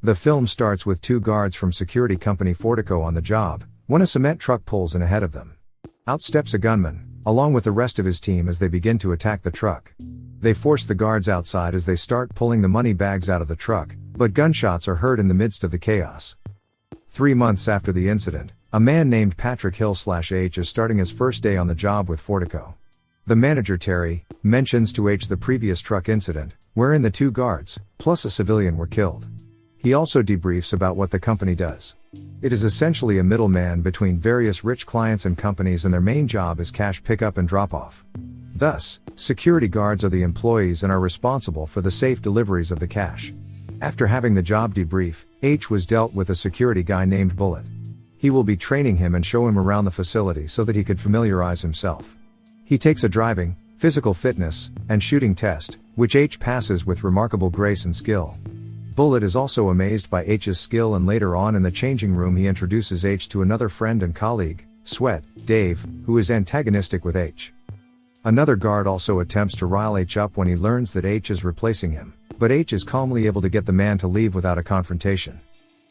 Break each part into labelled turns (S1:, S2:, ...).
S1: The film starts with two guards from security company Fortico on the job, when a cement truck pulls in ahead of them. Out steps a gunman, along with the rest of his team as they begin to attack the truck. They force the guards outside as they start pulling the money bags out of the truck, but gunshots are heard in the midst of the chaos. 3 months after the incident, a man named Patrick Hill/H is starting his first day on the job with Fortico. The manager Terry mentions to H the previous truck incident, wherein the two guards, plus a civilian, were killed. He also debriefs about what the company does. It is essentially a middleman between various rich clients and companies, and their main job is cash pickup and drop-off. Thus, security guards are the employees and are responsible for the safe deliveries of the cash. After having the job debrief, H was dealt with a security guy named Bullet. He will be training him and show him around the facility so that he could familiarize himself. He takes a driving, physical fitness, and shooting test, which H passes with remarkable grace and skill. Bullet is also amazed by H's skill, and later on in the changing room he introduces H to another friend and colleague, Sweat, Dave, who is antagonistic with H. Another guard also attempts to rile H up when he learns that H is replacing him, but H is calmly able to get the man to leave without a confrontation.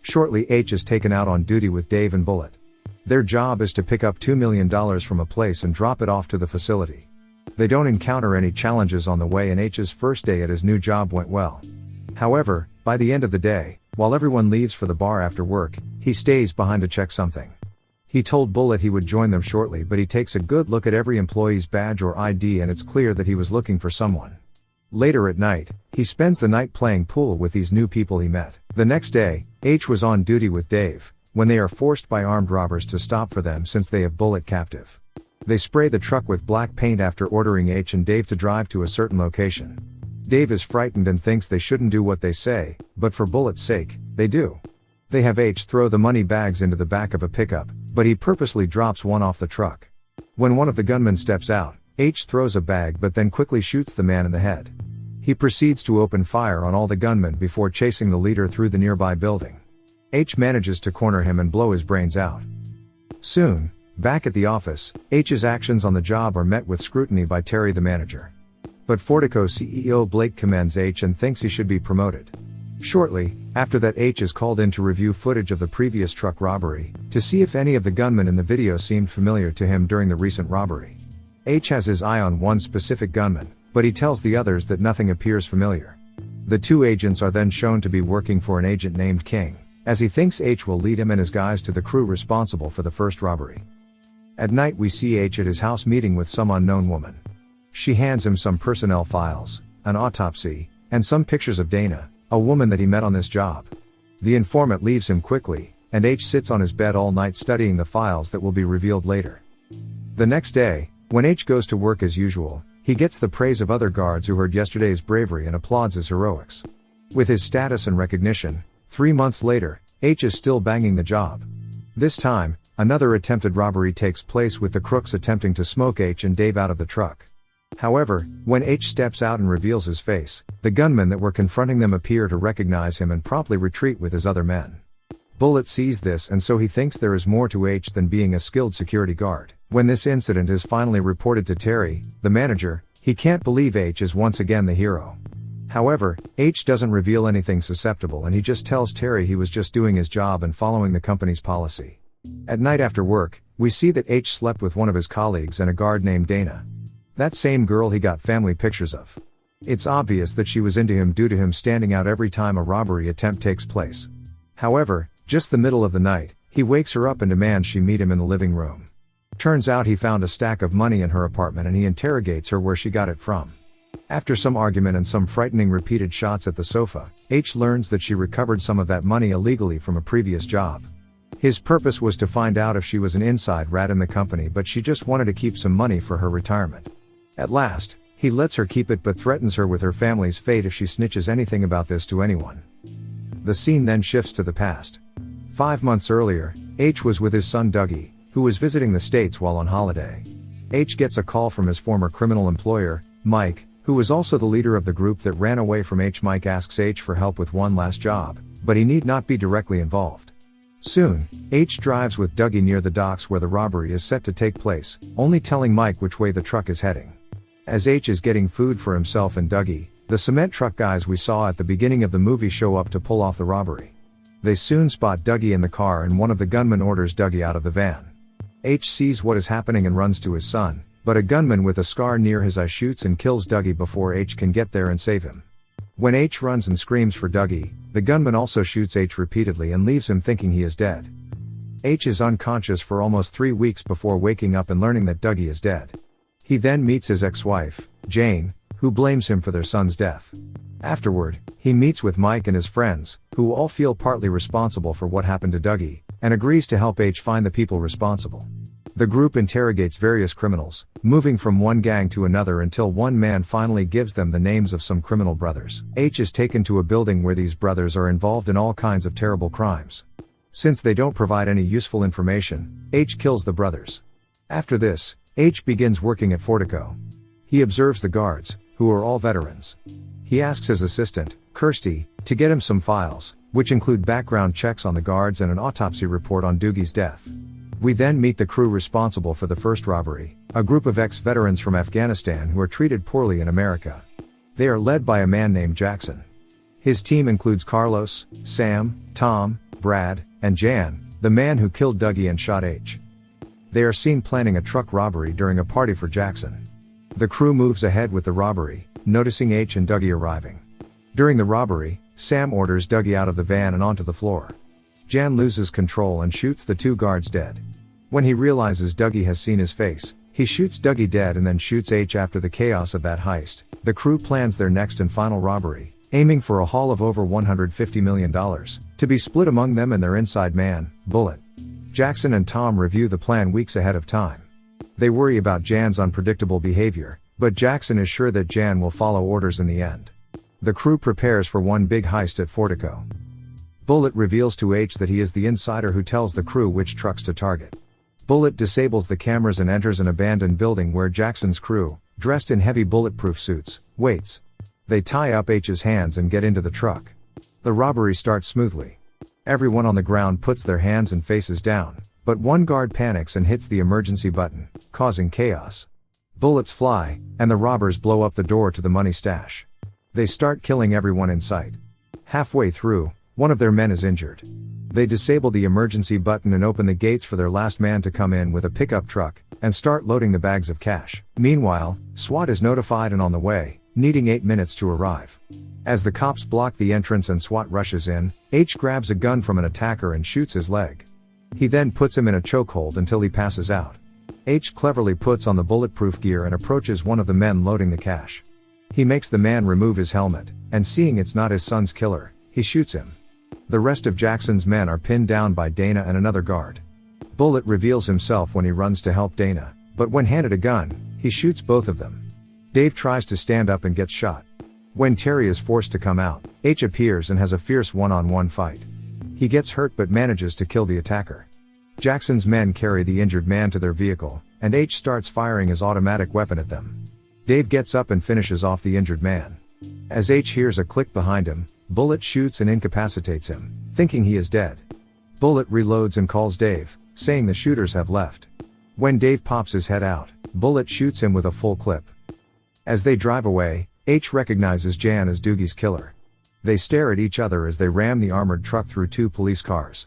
S1: Shortly H is taken out on duty with Dave and Bullet. Their job is to pick up $2 million from a place and drop it off to the facility. They don't encounter any challenges on the way, and H's first day at his new job went well. However, by the end of the day, while everyone leaves for the bar after work, he stays behind to check something. He told Bullet he would join them shortly, but he takes a good look at every employee's badge or ID, and it's clear that he was looking for someone. Later at night, he spends the night playing pool with these new people he met. The next day, H was on duty with Dave, when they are forced by armed robbers to stop for them since they have Bullet captive. They spray the truck with black paint after ordering H and Dave to drive to a certain location. Dave is frightened and thinks they shouldn't do what they say, but for Bullet's sake, they do. They have H throw the money bags into the back of a pickup, but he purposely drops one off the truck. When one of the gunmen steps out, H throws a bag but then quickly shoots the man in the head. He proceeds to open fire on all the gunmen before chasing the leader through the nearby building. H manages to corner him and blow his brains out. Soon, back at the office, H's actions on the job are met with scrutiny by Terry the manager. But Fortico CEO Blake commends H and thinks he should be promoted. Shortly after that, H is called in to review footage of the previous truck robbery, to see if any of the gunmen in the video seemed familiar to him during the recent robbery. H has his eye on one specific gunman, but he tells the others that nothing appears familiar. The two agents are then shown to be working for an agent named King, as he thinks H will lead him and his guys to the crew responsible for the first robbery. At night we see H at his house meeting with some unknown woman. She hands him some personnel files, an autopsy, and some pictures of Dana, a woman that he met on this job. The informant leaves him quickly, and H sits on his bed all night studying the files that will be revealed later. The next day, when H goes to work as usual, he gets the praise of other guards who heard yesterday's bravery and applauds his heroics. With his status and recognition, 3 months later, H is still banging the job. This time, another attempted robbery takes place with the crooks attempting to smoke H and Dave out of the truck. However, when H steps out and reveals his face, the gunmen that were confronting them appear to recognize him and promptly retreat with his other men. Bullet sees this, and so he thinks there is more to H than being a skilled security guard. When this incident is finally reported to Terry, the manager, he can't believe H is once again the hero. However, H doesn't reveal anything susceptible, and he just tells Terry he was just doing his job and following the company's policy. At night after work, we see that H slept with one of his colleagues and a guard named Dana. That same girl he got family pictures of. It's obvious that she was into him due to him standing out every time a robbery attempt takes place. However, just the middle of the night, he wakes her up and demands she meet him in the living room. Turns out he found a stack of money in her apartment, and he interrogates her where she got it from. After some argument and some frightening repeated shots at the sofa, H learns that she recovered some of that money illegally from a previous job. His purpose was to find out if she was an inside rat in the company, but she just wanted to keep some money for her retirement. At last, he lets her keep it but threatens her with her family's fate if she snitches anything about this to anyone. The scene then shifts to the past. 5 months earlier, H was with his son Dougie, who was visiting the States while on holiday. H gets a call from his former criminal employer, Mike, who was also the leader of the group that ran away from H. Mike asks H for help with one last job, but he need not be directly involved. Soon, H drives with Dougie near the docks where the robbery is set to take place, only telling Mike which way the truck is heading. As H is getting food for himself and Dougie, the cement truck guys we saw at the beginning of the movie show up to pull off the robbery. They soon spot Dougie in the car and one of the gunmen orders Dougie out of the van. H sees what is happening and runs to his son, but a gunman with a scar near his eye shoots and kills Dougie before H can get there and save him. When H runs and screams for Dougie, the gunman also shoots H repeatedly and leaves him thinking he is dead. H is unconscious for almost 3 weeks before waking up and learning that Dougie is dead. He then meets his ex-wife, Jane, who blames him for their son's death. Afterward, he meets with Mike and his friends, who all feel partly responsible for what happened to Dougie, and agrees to help H find the people responsible. The group interrogates various criminals, moving from one gang to another until one man finally gives them the names of some criminal brothers. H is taken to a building where these brothers are involved in all kinds of terrible crimes. Since they don't provide any useful information, H kills the brothers. After this, H begins working at Fortico. He observes the guards, who are all veterans. He asks his assistant, Kirsty, to get him some files, which include background checks on the guards and an autopsy report on Dougie's death. We then meet the crew responsible for the first robbery, a group of ex-veterans from Afghanistan who are treated poorly in America. They are led by a man named Jackson. His team includes Carlos, Sam, Tom, Brad, and Jan, the man who killed Dougie and shot H. They are seen planning a truck robbery during a party for Jackson. The crew moves ahead with the robbery, noticing H and Dougie arriving. During the robbery, Sam orders Dougie out of the van and onto the floor. Jan loses control and shoots the 2 guards dead. When he realizes Dougie has seen his face, he shoots Dougie dead and then shoots H. After the chaos of that heist, the crew plans their next and final robbery, aiming for a haul of over $150 million, to be split among them and their inside man, Bullet. Jackson and Tom review the plan weeks ahead of time. They worry about Jan's unpredictable behavior, but Jackson is sure that Jan will follow orders in the end. The crew prepares for one big heist at Fortico. Bullet reveals to H that he is the insider who tells the crew which trucks to target. Bullet disables the cameras and enters an abandoned building where Jackson's crew, dressed in heavy bulletproof suits, waits. They tie up H's hands and get into the truck. The robbery starts smoothly. Everyone on the ground puts their hands and faces down, but one guard panics and hits the emergency button, causing chaos. Bullets fly, and the robbers blow up the door to the money stash. They start killing everyone in sight. Halfway through, one of their men is injured. They disable the emergency button and open the gates for their last man to come in with a pickup truck, and start loading the bags of cash. Meanwhile, SWAT is notified and on the way, needing 8 minutes to arrive. As the cops block the entrance and SWAT rushes in, H grabs a gun from an attacker and shoots his leg. He then puts him in a chokehold until he passes out. H cleverly puts on the bulletproof gear and approaches one of the men loading the cash. He makes the man remove his helmet, and seeing it's not his son's killer, he shoots him. The rest of Jackson's men are pinned down by Dana and another guard. Bullet reveals himself when he runs to help Dana, but when handed a gun, he shoots both of them. Dave tries to stand up and gets shot. When Terry is forced to come out, H appears and has a fierce one-on-one fight. He gets hurt but manages to kill the attacker. Jackson's men carry the injured man to their vehicle, and H starts firing his automatic weapon at them. Dave gets up and finishes off the injured man. As H hears a click behind him, Bullet shoots and incapacitates him, thinking he is dead. Bullet reloads and calls Dave, saying the shooters have left. When Dave pops his head out, Bullet shoots him with a full clip. As they drive away, H recognizes Jan as Dougie's killer. They stare at each other as they ram the armored truck through 2 police cars.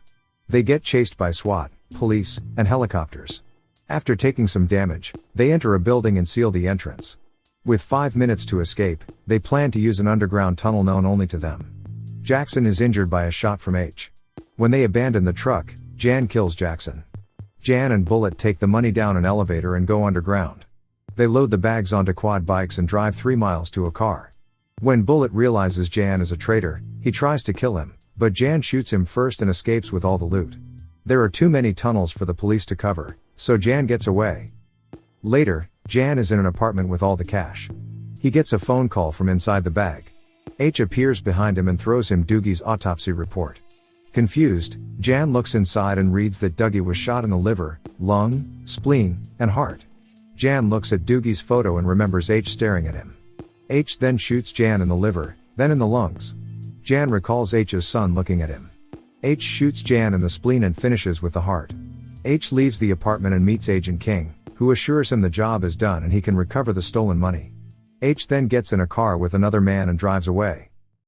S1: They get chased by SWAT, police, and helicopters. After taking some damage, they enter a building and seal the entrance. With 5 minutes to escape, they plan to use an underground tunnel known only to them. Jackson is injured by a shot from H. When they abandon the truck, Jan kills Jackson. Jan and Bullet take the money down an elevator and go underground. They load the bags onto quad bikes and drive 3 miles to a car. When Bullet realizes Jan is a traitor, he tries to kill him, but Jan shoots him first and escapes with all the loot. There are too many tunnels for the police to cover, so Jan gets away. Later, Jan is in an apartment with all the cash. He gets a phone call from inside the bag. H appears behind him and throws him Dougie's autopsy report. Confused, Jan looks inside and reads that Dougie was shot in the liver, lung, spleen, and heart. Jan looks at Dougie's photo and remembers H staring at him. H then shoots Jan in the liver, then in the lungs. Jan recalls H's son looking at him. H shoots Jan in the spleen and finishes with the heart. H leaves the apartment and meets Agent King, who assures him the job is done and he can recover the stolen money. H then gets in a car with another man and drives away.